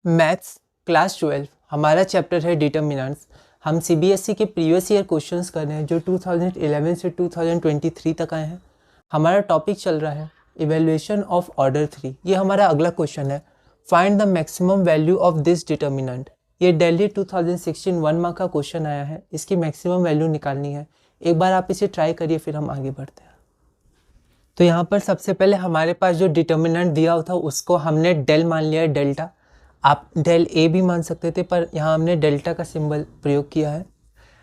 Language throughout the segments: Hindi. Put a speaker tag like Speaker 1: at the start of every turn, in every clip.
Speaker 1: मैथ्स क्लास 12 हमारा चैप्टर है डिटर्मिनेंट्स। हम सीबीएसई के प्रीवियस ईयर क्वेश्चंस कर रहे हैं जो 2011 से 2023 तक आए हैं। हमारा टॉपिक चल रहा है इवैल्यूएशन ऑफ ऑर्डर 3। ये हमारा अगला क्वेश्चन है, find the maximum value of this determinant. ये दिल्ली 2016 1 मार्क का क्वेश्चन आया है, इसकी मैक्सिमम वैल्यू निकालनी है। एक बार आप इसे ट्राई करिए, फिर हम आगे बढ़ते हैं। तो यहाँ पर सबसे पहले हमारे पास जो डिटर्मिनेंट दिया था उसको हमने डेल मान लिया है, डेल्टा। आप डेल ए भी मान सकते थे, पर यहाँ हमने डेल्टा का सिंबल प्रयोग किया है।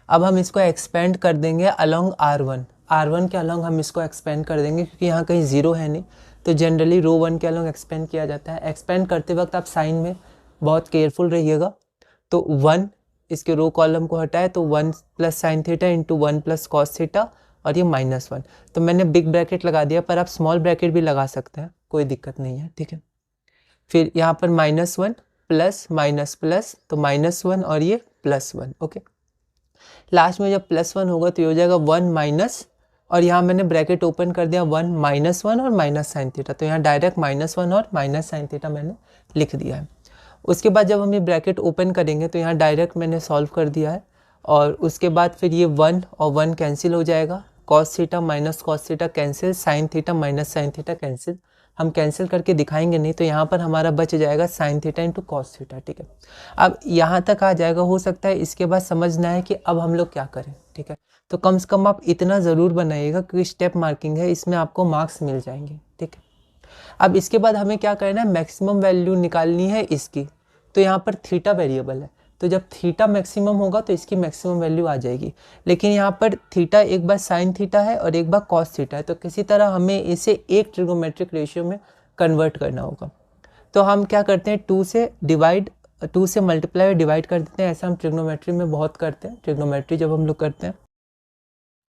Speaker 1: अब हम इसको एक्सपेंड कर देंगे अलोंग R1 के अलोंग हम इसको एक्सपेंड कर देंगे, क्योंकि यहाँ कहीं जीरो है नहीं, तो जनरली रो 1 के अलोंग एक्सपेंड किया जाता है। एक्सपेंड करते वक्त आप साइन में बहुत केयरफुल रहिएगा। तो 1 इसके रो कॉलम को हटाए तो 1 plus sine theta into 1 plus cos theta, और ये -1। तो मैंने बिग ब्रैकेट लगा दिया, पर आप स्मॉल ब्रैकेट भी लगा सकते हैं, कोई दिक्कत नहीं है, ठीक है। फिर यहाँ पर -1 प्लस माइनस प्लस, तो -1 और ये +1, ओके। लास्ट में जब +1 होगा तो ये हो जाएगा 1 माइनस, और यहाँ मैंने ब्रैकेट ओपन कर दिया 1 -1 और माइनस साइन थीटा, तो यहाँ डायरेक्ट -1 और माइनस साइन थीटा मैंने लिख दिया है। उसके बाद जब हम ये ब्रैकेट ओपन करेंगे तो यहाँ डायरेक्ट मैंने सॉल्व कर दिया है, और उसके बाद फिर ये 1 और 1 कैंसिल हो जाएगा, cos theta minus cos theta cancel, sine theta minus sine theta cancel. हम कैंसिल करके दिखाएंगे नहीं, तो यहाँ पर हमारा बच जाएगा sine theta into cos theta, ठीक है। अब यहाँ तक आ जाएगा, हो सकता है इसके बाद समझना है कि अब हम लोग क्या करें, ठीक है। तो कम से कम आप इतना ज़रूर बनाइएगा, क्योंकि स्टेप मार्किंग है, इसमें आपको मार्क्स मिल जाएंगे, ठीक है। अब इसके बाद हमें क्या करना है, मैक्सिमम वैल्यू निकालनी है इसकी। तो यहाँ पर थीटा वेरिएबल है, तो जब थीटा मैक्सिमम होगा तो इसकी मैक्सिमम वैल्यू आ जाएगी। लेकिन यहाँ पर थीटा एक बार साइन थीटा है और एक बार कॉस थीटा है, तो किसी तरह हमें इसे एक ट्रिग्नोमेट्रिक रेशियो में कन्वर्ट करना होगा। तो हम क्या करते हैं, 2 से मल्टीप्लाई और डिवाइड कर देते हैं। ऐसा हम ट्रिग्नोमेट्री में बहुत करते हैं, ट्रिग्नोमेट्री जब हम लोग करते हैं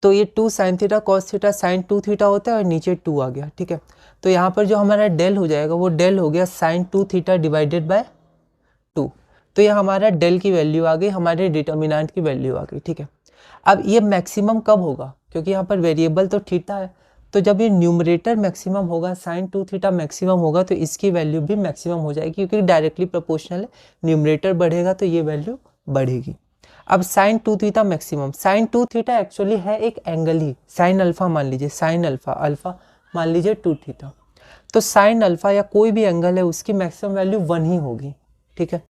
Speaker 1: तो ये 2 sine theta cos theta sine 2 theta होता है, और नीचे 2 आ गया, ठीक है। तो यहाँ पर जो हमारा डेल हो जाएगा वो डेल हो गया साइन 2 थीटा डिवाइडेड बाय 2। तो ये हमारा डेल की वैल्यू आ गई, हमारे डिटर्मिनेंट की वैल्यू आ गई, ठीक है। अब ये मैक्सिमम कब होगा, क्योंकि यहाँ पर वेरिएबल तो थीटा है, तो जब ये न्यूमरेटर मैक्सिमम होगा, साइन 2 थीटा मैक्सिमम होगा, तो इसकी वैल्यू भी मैक्सिमम हो जाएगी, क्योंकि डायरेक्टली प्रोपोर्शनल है। न्यूमरेटर बढ़ेगा तो ये वैल्यू बढ़ेगी। अब sine 2 theta maximum, sine 2 theta actually है एक एंगल ही, साइन अल्फा मान लीजिए, साइन अल्फा मान लीजिए 2 थीटा, तो साइन अल्फा या कोई भी एंगल है उसकी मैक्सिमम वैल्यू 1 ही होगी, ठीक है।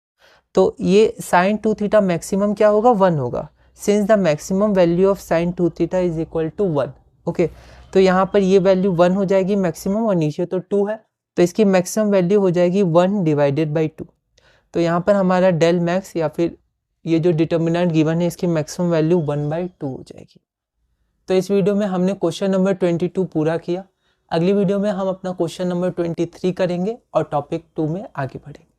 Speaker 1: तो ये साइन 2 थीटा मैक्सिमम क्या होगा, 1 होगा, since the maximum value of sine 2 theta is equal to 1, okay. तो यहाँ पर ये वैल्यू 1 हो जाएगी मैक्सिमम, और नीचे तो 2 है, तो इसकी मैक्सिमम वैल्यू हो जाएगी 1 डिवाइडेड बाई 2। तो यहाँ पर हमारा डेल मैक्स या फिर ये जो डिटर्मिनेंट गिवन है इसकी मैक्सिमम वैल्यू 1/2 हो जाएगी। तो इस वीडियो में हमने क्वेश्चन नंबर 22 पूरा किया। अगली वीडियो में हम अपना क्वेश्चन नंबर 23 करेंगे और टॉपिक 2 में आगे बढ़ेंगे।